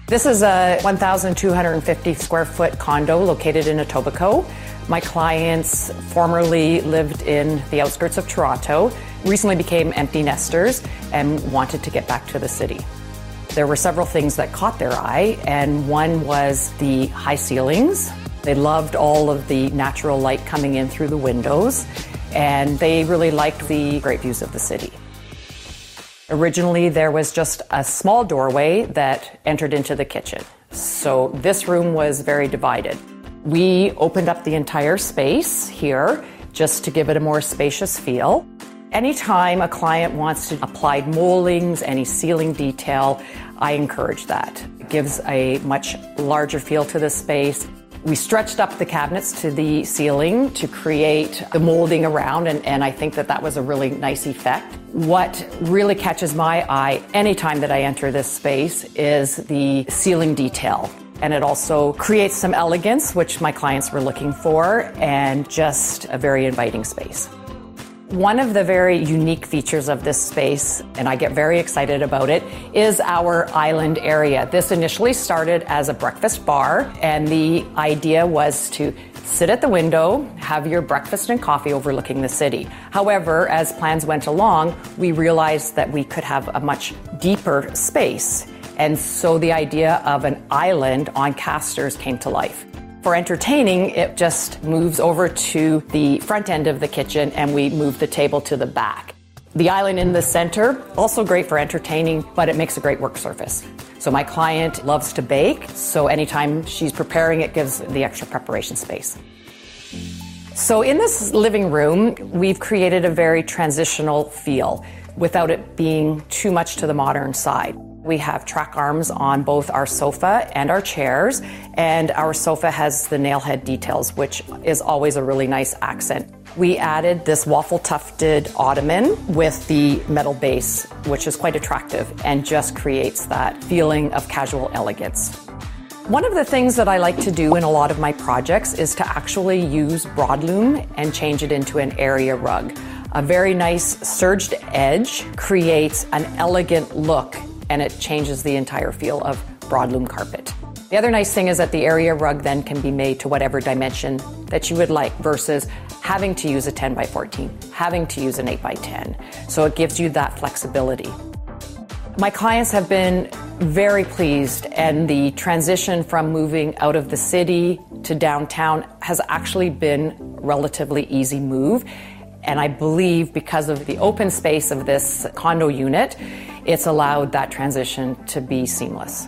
This is a 1,250 square foot condo located in Etobicoke. My clients formerly lived in the outskirts of Toronto, recently became empty nesters, and wanted to get back to the city. There were several things that caught their eye, and one was the high ceilings. They loved all of the natural light coming in through the windows, and they really liked the great views of the city. Originally, there was just a small doorway that entered into the kitchen. So this room was very divided. We opened up the entire space here just to give it a more spacious feel. Anytime a client wants to apply moldings, any ceiling detail, I encourage that. It gives a much larger feel to the space. We stretched up the cabinets to the ceiling to create the molding around, and I think that was a really nice effect. What really catches my eye anytime that I enter this space is the ceiling detail. And it also creates some elegance, which my clients were looking for, and just a very inviting space. One of the very unique features of this space, and I get very excited about it, is our island area. This initially started as a breakfast bar, and the idea was to sit at the window, have your breakfast and coffee overlooking the city. However, as plans went along, we realized that we could have a much deeper space. And so the idea of an island on casters came to life. For entertaining, it just moves over to the front end of the kitchen, and we move the table to the back. The island in the center, also great for entertaining, but it makes a great work surface. So my client loves to bake, so anytime she's preparing, it gives the extra preparation space. So in this living room, we've created a very transitional feel without it being too much to the modern side. We have track arms on both our sofa and our chairs, and our sofa has the nail head details, which is always a really nice accent. We added this waffle-tufted ottoman with the metal base, which is quite attractive and just creates that feeling of casual elegance. One of the things that I like to do in a lot of my projects is to actually use broadloom and change it into an area rug. A very nice serged edge creates an elegant look, and it changes the entire feel of broadloom carpet. The other nice thing is that the area rug then can be made to whatever dimension that you would like versus having to use a 10 by 14, having to use an 8 by 10. So it gives you that flexibility. My clients have been very pleased, and the transition from moving out of the city to downtown has actually been a relatively easy move. And I believe because of the open space of this condo unit, it's allowed that transition to be seamless.